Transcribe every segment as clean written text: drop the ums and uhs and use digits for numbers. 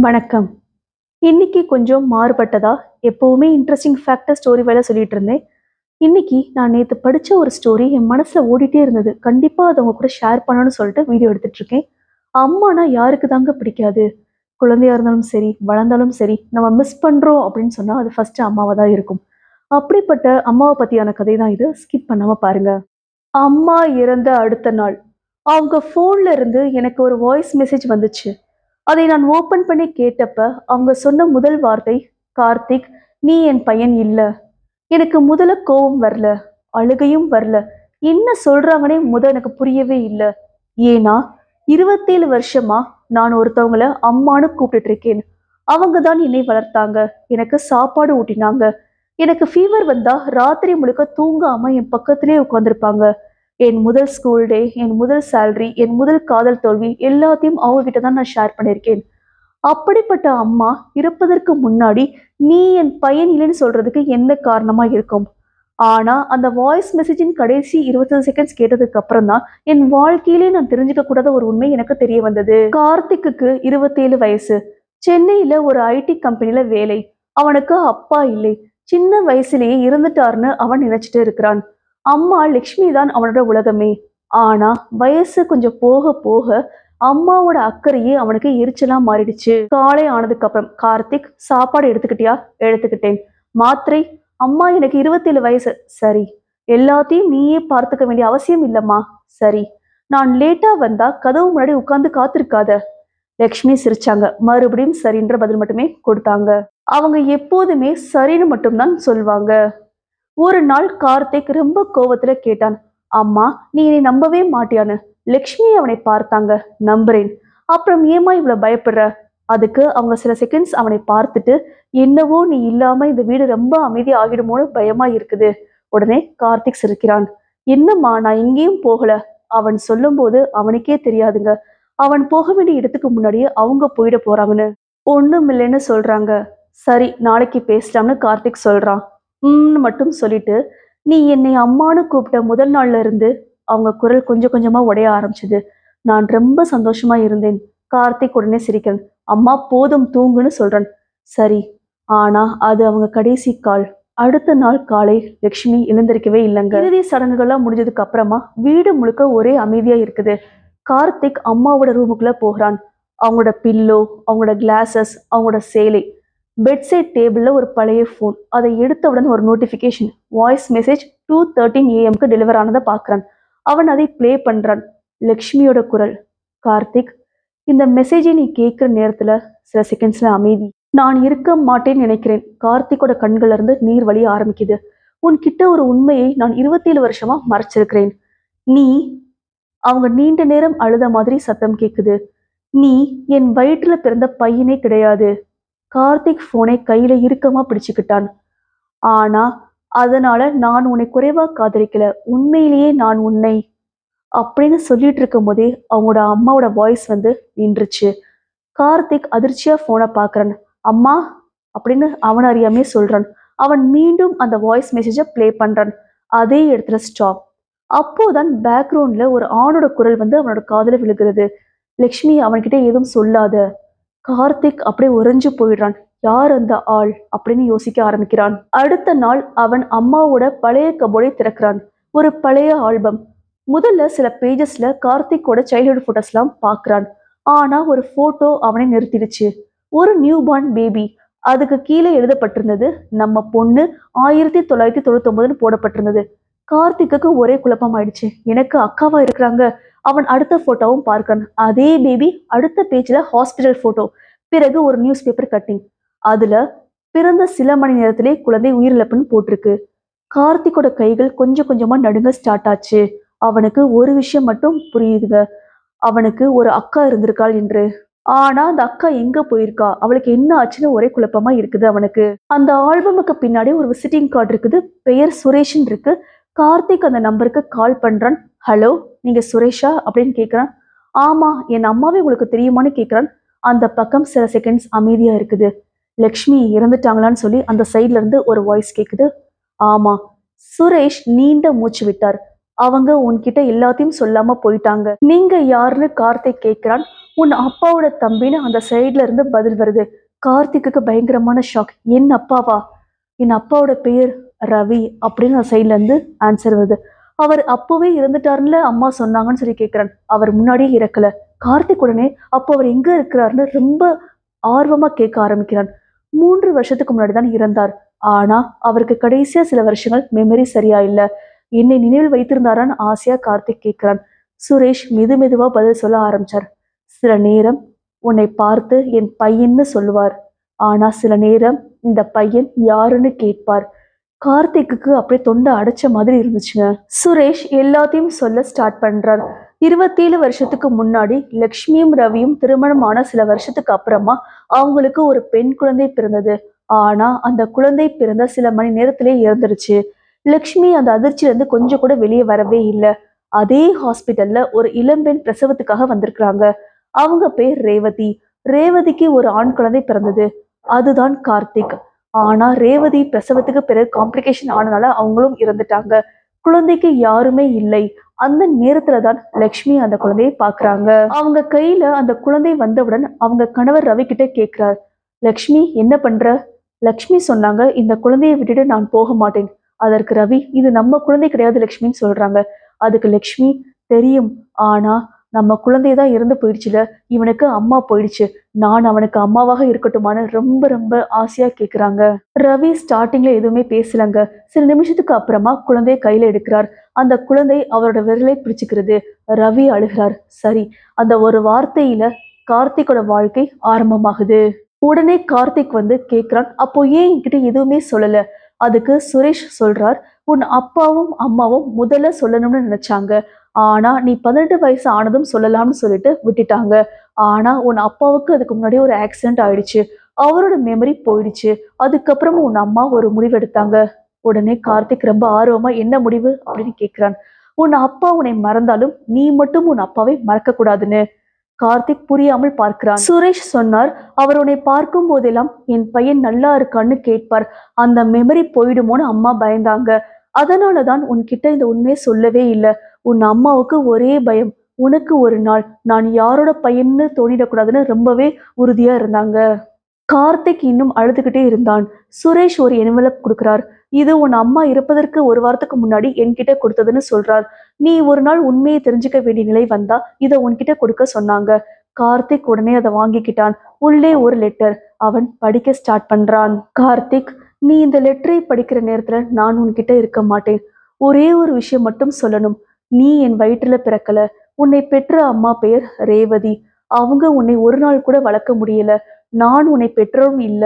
வணக்கம். இன்னைக்கு கொஞ்சம் மாறுபட்டதா, எப்பவுமே இன்ட்ரெஸ்டிங் ஃபேக்ட்ட ஸ்டோரி வேல சொல்லிட்டு இருந்தேன். இன்னைக்கு நான் நேத்து படிச்ச ஒரு ஸ்டோரி என் மனசுல ஓடிட்டே இருந்தது. கண்டிப்பா அத உங்க கூட ஷேர் பண்ணணும்னு சொல்லிட்டு வீடியோ எடுத்துட்டு இருக்கேன். அம்மானா யாருக்கு தாங்க பிடிக்காது? குழந்தையா இருந்தாலும் சரி, வளர்ந்தாலும் சரி, நம்ம மிஸ் பண்றோம் அப்படின்னு சொன்னா அது ஃபர்ஸ்ட் அம்மாவா தான் இருக்கும். அப்படிப்பட்ட அம்மாவ பத்தியான கதை தான் இது. ஸ்கிப் பண்ணாம பாருங்க. அம்மா இறந்த அடுத்த நாள், அவங்க ஃபோன்ல இருந்து எனக்கு ஒரு வாய்ஸ் மெசேஜ் வந்துச்சு. அதை நான் ஓப்பன் பண்ணி கேட்டப்ப, அவங்க சொன்ன முதல் வார்த்தை, "கார்த்திக், நீ என் பையன் இல்ல." எனக்கு முதல்ல கோவம் வரல, அழுகையும் வரல. என்ன சொல்றாங்கன்னே எனக்கு புரியவே இல்ல. ஏன்னா, 27 வருஷமா நான் ஒருத்தவங்கள அம்மான்னு கூப்பிட்டுட்டு இருக்கேன். அவங்க தான் என்னை வளர்த்தாங்க. எனக்கு சாப்பாடு ஊட்டினாங்க. எனக்கு ஃபீவர் வந்தா ராத்திரி முழுக்க தூங்காம என் பக்கத்திலேயே உட்கார்ந்திருப்பாங்க. என் முதல் ஸ்கூல் டே, என் முதல் சேலரி, என் முதல் காதல் தோல்வி எல்லாத்தையும் அவங்க கிட்ட தான் நான் ஷேர் பண்ணியிருக்கேன். அப்படிப்பட்ட அம்மா இறப்பதற்கு முன்னாடி, "நீ என் பையன் இல்லைன்னு" சொல்றதுக்கு என்ன காரணமா இருக்கும்? ஆனா, அந்த வாய்ஸ் மெசேஜின் கடைசி 20 செகண்ட்ஸ் கேட்டதுக்கு அப்புறம் தான், என் வாழ்க்கையிலே நான் தெரிஞ்சுக்க கூடாத ஒரு உண்மை எனக்கு தெரிய வந்தது. கார்த்திக்குக்கு 27 வயசு. சென்னையில ஒரு ஐடி கம்பெனில வேலை. அவனுக்கு அப்பா இல்லை. சின்ன வயசுலயே இறந்துட்டாருன்னு அவன் நினைச்சிட்டு இருக்கிறான். அம்மா லக்ஷ்மி தான் அவனோட உலகமே. ஆனா, வயசு கொஞ்சம் போக போக அம்மாவோட அக்கறையே அவனுக்கு எரிச்சலா மாறிடுச்சு. காலை ஆனதுக்கு அப்புறம், "கார்த்திக், சாப்பாடு எடுத்துக்கிட்டியா?" "எடுத்துக்கிட்டேன்." "மாத்திரை?" "அம்மா, எனக்கு 27 வயசு." "சரி." "எல்லாத்தையும் நீயே பார்த்துக்க வேண்டிய அவசியம் இல்லம்மா." "சரி." "நான் லேட்டா வந்தா கதவு முன்னாடி உட்கார்ந்து காத்திருக்காத." லக்ஷ்மி சிரிச்சாங்க. மறுபடியும் சரின்ற பதில் மட்டுமே கொடுத்தாங்க. அவங்க எப்போதுமே சரின்னு மட்டும்தான் சொல்வாங்க. ஒரு நாள் கார்த்திக் ரொம்ப கோவத்துல கேட்டான், "அம்மா, நீ என்னை நம்பவே மாட்டியான்னு?" லக்ஷ்மி அவனை பார்த்தாங்க. "நம்புறேன்." "அப்புறம் ஏம்மா இவ்வளவு பயப்படுற?" அதுக்கு அவங்க சில செகண்ட்ஸ் அவனை பார்த்துட்டு, "என்னவோ நீ இல்லாம இந்த வீடு ரொம்ப அமைதி ஆகிடுமோன்னு பயமா இருக்குது." உடனே கார்த்திக் சிரிக்கிறான். "என்னம்மா, நான் எங்கேயும் போகல." அவன் சொல்லும்போது அவனுக்கே தெரியாதுங்க, அவன் போக வேண்டிய இடத்துக்கு முன்னாடியே அவங்க போயிட போறாங்கன்னு. "ஒண்ணுமில்லைன்னு சொல்றாங்க." "சரி, நாளைக்கு பேசலாம்னு" கார்த்திக் சொல்றான். "ம்ன்னு" மட்டும் சொல்லிட்டு, "நீ என்னை அம்மான்னு கூப்பிட்ட முதல் நாள்ல இருந்து." அவங்க குரல் கொஞ்சம் கொஞ்சமா உடைய ஆரம்பிச்சது. "நான் ரொம்ப சந்தோஷமா இருந்தேன்." கார்த்திக் உடனே சிரிக்கிறான். "அம்மா, போதும், தூங்குன்னு" சொல்றான். "சரி." ஆனா அது அவங்க கடைசி கால். அடுத்த நாள் காலை லட்சுமி எழுந்திருக்கவே இல்லைங்க. இறுதி சடங்குகள்லாம் முடிஞ்சதுக்கு அப்புறமா வீடு முழுக்க ஒரே அமைதியா இருக்குது. கார்த்திக் அம்மாவோட ரூமுக்குள்ள போகிறான். அவங்களோட பில்லோ, அவங்களோட கிளாஸஸ், அவங்களோட சேலை. பெட் சைட் டேபிள்ல ஒரு பழைய ஃபோன். அதை எடுத்தவுடன் ஒரு notification. Voice message 2:13 AM deliver ஆனதை பார்க்குறான். அவன் அதை ப்ளே பண்றான். லக்ஷ்மியோட குரல். "கார்த்திக், இந்த மெசேஜை நீ கேட்குற நேரத்துல சில செகண்ட்ஸ்ல அமைதி. நான் இருக்க மாட்டேன்னு நினைக்கிறேன்." கார்த்திக்கோட கண்கள்ல இருந்து நீர் வழிய ஆரம்பிக்குது. "உன்கிட்ட ஒரு உண்மையை நான் 27 வருஷமா மறைச்சிருக்கிறேன். நீ." அவங்க நீண்ட நேரம் அழுத மாதிரி சத்தம் கேக்குது. "நீ என் வயிற்றுல பிறந்த பையனே கிடையாது." கார்த்திக் போனை கையில இறுக்கமா பிடிச்சுக்கிட்டான். "ஆனா, அதனால நான் உன்னை குறைவா காதலிக்கல. உண்மையிலேயே நான் உன்னை." அப்படின்னு சொல்லிட்டு இருக்கும்போதே அவங்களோட அம்மாவோட வாய்ஸ் வந்து நின்றுச்சு. கார்த்திக் அதிர்ச்சியா போனை பார்க்கறான். "அம்மா." அப்படின்னு அவன் அறியாமே சொல்றான். அவன் மீண்டும் அந்த வாய்ஸ் மெசேஜை ப்ளே பண்றான். அதே இடத்துல ஸ்டாப். அப்போதான் பேக்ரவுண்ட்ல ஒரு ஆணோட குரல் வந்து அவனோட காதுல விழுகிறது. "லக்ஷ்மி, அவன்கிட்ட எதுவும் சொல்லாத." கார்த்திக் அப்படியே உறைஞ்சு போயிடுறான். யார் அந்த ஆள் அப்படின்னு யோசிக்க ஆரம்பிக்கிறான். அடுத்த நாள் அவன் அம்மாவோட பழைய கபோர்டை திறக்கிறான். ஒரு பழைய ஆல்பம். முதல்ல சில பேஜஸ்ல கார்த்திக்கோட சைல்ட்ஹுட் போட்டோஸ்லாம் பார்க்கறான். ஆனா ஒரு போட்டோ அவனை நிறுத்திடுச்சு. ஒரு நியூ பார்ன் பேபி. அதுக்கு கீழே எழுதப்பட்டிருந்தது, "நம்ம பொண்ணு 1999ன்னு" போடப்பட்டிருந்தது. கார்த்திக்குக்கு ஒரே குழப்பம் ஆயிடுச்சு. எனக்கு அக்காவா இருக்கிறாங்க? அவன் அடுத்த போட்டோவும் பார்க்கிறான். அதே பேபி. அடுத்த பேஜ்ல ஹாஸ்பிடல் போட்டோ. பிறகு ஒரு நியூஸ் பேப்பர் கட்டிங். அதுல பிறந்த சில மணி நேரத்திலே குழந்தை உயிரிழப்புன்னு போட்டிருக்கு. கார்த்திக்கோட கைகள் கொஞ்சம் கொஞ்சமா நடுங்க ஸ்டார்ட் ஆச்சு. அவனுக்கு ஒரு விஷயம் மட்டும் புரியுதுங்க. அவனுக்கு ஒரு அக்கா இருந்திருக்காள் என்று. ஆனா அந்த அக்கா எங்க போயிருக்கா? அவளுக்கு என்ன ஆச்சுன்னு ஒரே குழப்பமா இருக்குது அவனுக்கு. அந்த ஆல்பமுக்கு பின்னாடி ஒரு விசிட்டிங் கார்டு இருக்குது. பெயர் சுரேஷ்ன்னு இருக்கு. கார்த்திக் அந்த நம்பருக்கு கால் பண்றான். "ஹலோ, நீங்க சுரேஷா?" அப்படின்னு கேட்கிறான். "ஆமா, என் அம்மாவே உங்களுக்கு தெரியுமான்னு?" கேட்கிறான். அந்த பக்கம் சில செகண்ட்ஸ் அமைதியா இருக்குது. "லக்ஷ்மி இறந்துட்டாங்களான்னு?" சொல்லி அந்த சைட்ல இருந்து ஒரு வாய்ஸ் கேக்குது. "ஆமா." சுரேஷ் நீண்ட மூச்சு விட்டார். "அவங்க உன்கிட்ட எல்லாத்தையும் சொல்லாம போயிட்டாங்க." "நீங்க யாருன்னு?" கார்த்திக் கேட்கிறான். உன் அப்பாவோட தம்பின்னு அந்த சைட்ல இருந்து பதில் வருது. கார்த்திக்குக்கு பயங்கரமான ஷாக். என் அப்பாவா? என் அப்பாவோட பெயர் ரவி அப்படின்னு அந்த சைட்ல இருந்து ஆன்சர் வருது. அவர் அப்பவே இறந்துட்டாருன்னு அம்மா சொன்னாங்கன்னு சொல்லி கேட்கிறான். அவர் முன்னாடியே இறக்கல. கார்த்திக் உடனே அப்போ அவர் எங்க இருக்கிறாருன்னு ரொம்ப ஆர்வமா கேட்க ஆரம்பிக்கிறான். 3 வருஷத்துக்கு முன்னாடி தான் இறந்தார். ஆனா அவருக்கு கடைசியா சில வருஷங்கள் மெமரி சரியா இல்ல. என்னை நினைவில் வைத்திருந்தாரான்னு ஆசையா கார்த்திக் கேட்கிறான். சுரேஷ் மெதுவா பதில் சொல்ல ஆரம்பிச்சார். சில நேரம் உன்னை பார்த்து என் பையன்னு சொல்லுவார். ஆனா சில நேரம் இந்த பையன் யாருன்னு கேட்பார். கார்த்திக்கு அப்படியே தொண்டை அடைச்ச மாதிரி இருந்துச்சுங்க. சுரேஷ் எல்லாத்தையும் சொல்ல ஸ்டார்ட் பண்றார். 27 வருஷத்துக்கு முன்னாடி லக்ஷ்மியும் ரவியும் திருமணமான சில வருஷத்துக்கு அப்புறமா அவங்களுக்கு ஒரு பெண் குழந்தை பிறந்தது. ஆனா அந்த குழந்தை பிறந்த சில மணி நேரத்திலே இறந்துருச்சு. லக்ஷ்மி அந்த அதிர்ச்சியில இருந்து கொஞ்சம் கூட வெளியே வரவே இல்லை. அதே ஹாஸ்பிட்டல்ல ஒரு இளம்பெண் பிரசவத்துக்காக வந்திருக்கிறாங்க. அவங்க பேர் ரேவதி. ரேவதிக்கு ஒரு ஆண் குழந்தை பிறந்தது. அதுதான் கார்த்திக். ஆனா ரேவதி பிரசவத்துக்கு பிறகு காம்ப்ளிகேஷன் ஆனனால அவங்களும் இறந்துட்டாங்க. குழந்தைக்கு யாருமே இல்லை. அந்த நேரத்துல தான் லக்ஷ்மி அந்த குழந்தையை பாக்குறாங்க. அவங்க கையில அந்த குழந்தை வந்தவுடன் அவங்க கணவர் ரவி கிட்ட கேக்குறார். லக்ஷ்மி என்ன பண்ற? லக்ஷ்மி சொன்னாங்க, இந்த குழந்தையை விட்டுட்டு நான் போக மாட்டேன். அதற்கு ரவி, இது நம்ம குழந்தை கிடையாது லக்ஷ்மின்னு சொல்றாங்க. அதுக்கு லக்ஷ்மி, தெரியும், ஆனா நம்ம குழந்தை தான் இறந்து போயிடுச்சுல, இவனுக்கு அம்மா போயிடுச்சு, நான் அவனுக்கு அம்மாவாக இருக்கட்டுமான்னு ரொம்ப ஆசையா கேக்குறாங்க. ரவி ஸ்டார்டிங்ல எதுவுமே பேசலங்க. சில நிமிஷத்துக்கு அப்புறமா குழந்தையை கையில எடுக்கிறார். அந்த குழந்தை அவரோட விரலை பிடிச்சுக்கிறது. ரவி அழுகிறார். சரி, அந்த ஒரு வார்த்தையில கார்த்திக்கோட வாழ்க்கை ஆரம்பமாகுது. உடனே கார்த்திக் வந்து கேக்குறான், அப்போ ஏன் என்கிட்ட எதுவுமே சொல்லல? அதுக்கு சுரேஷ் சொல்றார், உன் அப்பாவும் அம்மாவும் முதல்ல சொல்லணும்னு நினைச்சாங்க. ஆனா நீ 18 வயசு ஆனதும் சொல்லலாம்னு சொல்லிட்டு விட்டுட்டாங்க. ஆனா உன் அப்பாவுக்கு அதுக்கு முன்னாடி ஒரு ஆக்சிடென்ட் ஆயிடுச்சு. அவரோட மெமரி போயிடுச்சு. அதுக்கப்புறமும் உன் அம்மா ஒரு முடிவு எடுத்தாங்க. உடனே கார்த்திக் ரொம்ப ஆர்வமா என்ன முடிவு அப்படின்னு கேக்குறான். உன் அப்பா உன்னை மறந்தாலும் நீ மட்டும் உன் அப்பாவை மறக்க கூடாதுன்னு. கார்த்திக் புரியாமல் பார்க்கிறான். சுரேஷ் சொன்னார், அவர் உன்னை பார்க்கும் போதெல்லாம் என் பையன் நல்லா இருக்கான்னு கேட்பார். அந்த மெமரி போயிடுமோன்னு அம்மா பயந்தாங்க. அதனாலதான் உன்கிட்ட இந்த உண்மையை சொல்லவே இல்லை. உன் அம்மாவுக்கு ஒரே பயம், உனக்கு ஒரு நாள் நான் யாரோட பையன்னு தோணிடக்கூடாதுன்னு ரொம்பவே உறுதியா இருந்தாங்க. கார்த்திக் இன்னும் அழுதுகிட்டே இருந்தான். சுரேஷ் ஒரு என்வலப் கொடுக்கிறார். இது உன் அம்மா இருப்பதற்கு ஒரு வாரத்துக்கு முன்னாடி என்கிட்ட கொடுத்ததுன்னு சொல்றார். நீ ஒரு நாள் உண்மையை தெரிஞ்சுக்க வேண்டிய நிலை வந்தா இதை உன்கிட்ட கொடுக்க சொன்னாங்க. கார்த்திக் உடனே அதை வாங்கிக்கிட்டான். உள்ளே ஒரு லெட்டர். அவன் படிக்க ஸ்டார்ட் பண்றான். கார்த்திக், நீ இந்த லெட்டரை படிக்கிற நேரத்துல நான் உன்கிட்ட இருக்க மாட்டேன். ஒரே ஒரு விஷயம் மட்டும் சொல்லணும். நீ என் வயிற்றுல பிறக்கல. உன்னை பெற்ற அம்மா பெயர் ரேவதி. அவங்க உன்னை ஒரு நாள் கூட வளர்க்க முடியல. நான் உன்னை பெற்றோரும் இல்ல.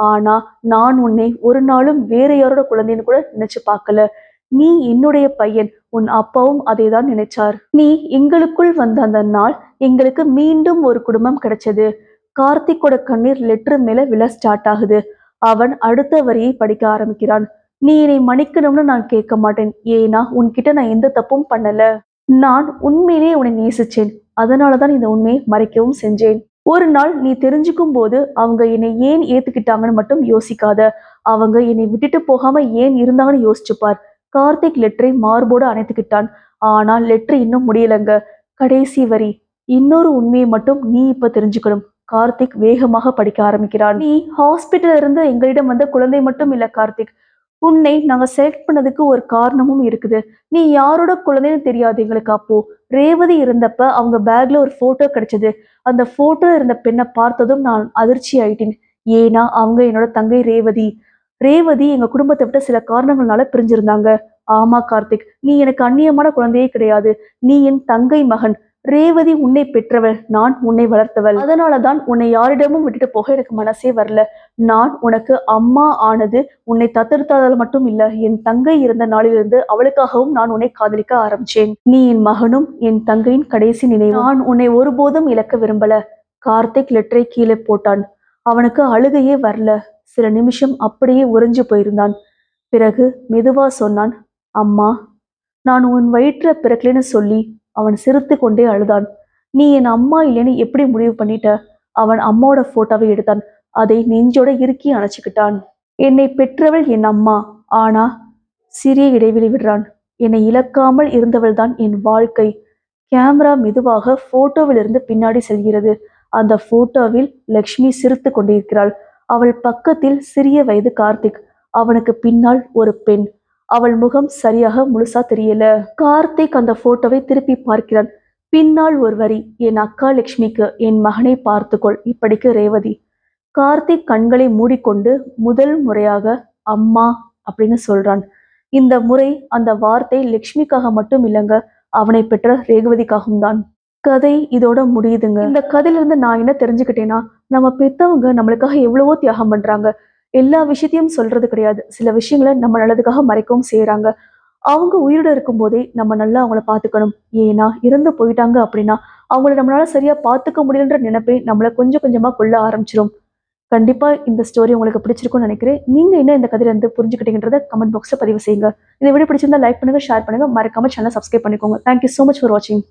ஆனா நான் உன்னை ஒரு நாளும் வேற யாரோட குழந்தைன்னு கூட நினைச்சு பார்க்கல. நீ என்னுடைய பையன். உன் அப்பாவும் அதேதான் நினைச்சார். நீ எங்களுக்குள் வந்த அந்த நாள் எங்களுக்கு மீண்டும் ஒரு குடும்பம் கிடைச்சது. கார்த்திக்கோட கண்ணீர் லெட்டர் மேல விழ ஸ்டார்ட் ஆகுது. அவன் அடுத்த வரியை படிக்க ஆரம்பிக்கிறான். நீ என்னை மன்னிக்கணும்னு நான் கேட்க மாட்டேன். ஏன்னா உன்கிட்ட நான் எந்த தப்பும் பண்ணல. நான் உண்மையிலேயே உன்னை நேசிச்சேன். அதனாலதான் இந்த உண்மையை மறைக்கவும் செஞ்சேன். ஒரு நாள் நீ தெரிஞ்சுக்கும் போது அவங்க என்னை ஏன் ஏத்துக்கிட்டாங்கன்னு மட்டும் யோசிக்காத. அவங்க என்னை விட்டுட்டு போகாம ஏன் இருந்தாங்கன்னு யோசிச்சுப்பார். கார்த்திக் லெட்டரை மார்போடு அணைத்துக்கிட்டான். ஆனால் லெட்டர் இன்னும் முடியலங்க. கடைசி வரி. இன்னொரு உண்மையை மட்டும் நீ இப்ப தெரிஞ்சுக்கணும். கார்த்திக் வேகமாக படிக்க ஆரம்பிக்கிறான். நீ ஹாஸ்பிட்டல் இருந்து எங்களிடம் வந்த குழந்தை மட்டும் இல்ல கார்த்திக். உன்னை நாங்க செலக்ட் பண்ணதுக்கு ஒரு காரணமும் இருக்குது. நீ யாரோட குழந்தைன்னு தெரியாது எங்களுக்கு. அப்போ ரேவதி இருந்தப்ப அவங்க பேக்ல ஒரு போட்டோ கிடைச்சது. அந்த போட்டோ இருந்த பெண்ணை பார்த்ததும் நான் அதிர்ச்சி ஆயிட்டேன். ஏன்னா அவங்க என்னோட தங்கை ரேவதி. ரேவதி எங்க குடும்பத்தை விட்டு சில காரணங்களால பிரிஞ்சிருந்தாங்க. ஆமா கார்த்திக், நீ எனக்கு அந்நியமான குழந்தையே கிடையாது. நீ என் தங்கை மகன். ரேவதி உன்னை பெற்றவள், நான் உன்னை வளர்த்தவள். அதனாலதான் உன்னை யாரிடமும் விட்டுட்டு போக எனக்கு மனசே வரல. நான் உனக்கு அம்மா ஆனது உன்னை தத்தெடுத்தால் மட்டும் இல்ல, என் தங்கை இருந்த நாளிலிருந்து அவளுக்காகவும் நான் உன்னை காதலிக்க ஆரம்பிச்சேன். நீ என் மகனும் என் தங்கையின் கடைசி நினைவு. நான் உன்னை ஒருபோதும் இழக்க விரும்பல. கார்த்திக் லெட்டரை கீழே போட்டான். அவனுக்கு அழுகையே வரல. சில நிமிஷம் அப்படியே உறைஞ்சு போயிருந்தான். பிறகு மெதுவா சொன்னான், அம்மா, நான் உன் வயிற்றுல பிறக்கலைன்னு சொல்லி. அவன் சிரித்து கொண்டே அழுதான். நீ என் அம்மா இல்லைன்னு எப்படி முடிவு பண்ணிட்ட? அவன் அம்மாவோட போட்டோவை எடுத்தான். அதை நெஞ்சோட இறுக்கி அணைச்சுக்கிட்டான். என்னை பெற்றவள் என் அம்மா. ஆனா சிறிய இடைவெளி விடுறான். என்னை இழக்காமல் இருந்தவள் தான் என் வாழ்க்கை. கேமரா மெதுவாக போட்டோவிலிருந்து பின்னாடி செல்கிறது. அந்த போட்டோவில் லக்ஷ்மி சிரித்து கொண்டிருக்கிறாள். அவள் பக்கத்தில் சிறிய வயது கார்த்திக். அவனுக்கு பின்னால் ஒரு பெண். அவள் முகம் சரியாக முழுசா தெரியல. கார்த்திக் அந்த போட்டோவை திருப்பி பார்க்கிறான். பின்னால் ஒரு வரி, என் அக்கா லக்ஷ்மிக்கு என் மகனை பார்த்துக்கொள், இப்படிக்கு ரேவதி. கார்த்திக் கண்களை மூடிக்கொண்டு முதல் முறையாக அம்மா அப்படின்னு சொல்றான். இந்த முறை அந்த வார்த்தை லக்ஷ்மிக்காக மட்டும் இல்லைங்க, அவனை பெற்ற ரேவதிக்காகவும் தான். கதை இதோட முடியுதுங்க. இந்த கதையில இருந்து நான் என்ன தெரிஞ்சுக்கிட்டேன்னா, நம்ம பெத்தவங்க நம்மளுக்காக எவ்வளவோ தியாகம் பண்றாங்க. எல்லா விஷயத்தையும் சொல்றது கிடையாது. சில விஷயங்களை நம்ம நல்லதுக்காக மறைக்கவும் செய்யறாங்க. அவங்க உயிரோட இருக்கும்போதே நம்ம நல்லா அவங்கள பார்த்துக்கணும். ஏன்னா இறந்து போயிட்டாங்க அப்படின்னா அவங்கள நம்மளால சரியா பார்த்துக்க முடியலன்ற நினைப்பே நம்மளை கொஞ்சம் கொஞ்சமா கொள்ள ஆரம்பிச்சிடும். கண்டிப்பா இந்த ஸ்டோரி உங்களுக்கு பிடிச்சிருக்கும்னு நினைக்கிறேன். நீங்க என்ன இந்த கதையில இருந்து புரிஞ்சுக்கிட்டீங்கன்றத கமெண்ட் பாக்ஸ்ல பதிவு செய்யுங்க. இந்த வீடியோ பிடிச்சிருந்தா லைக் பண்ணுங்க, ஷேர் பண்ணுங்க, மறக்காம சேனல் சப்ஸ்கிரைப் பண்ணிக்கோங்க. தேங்க்யூ so மச் ஃபார் வாட்சிங்.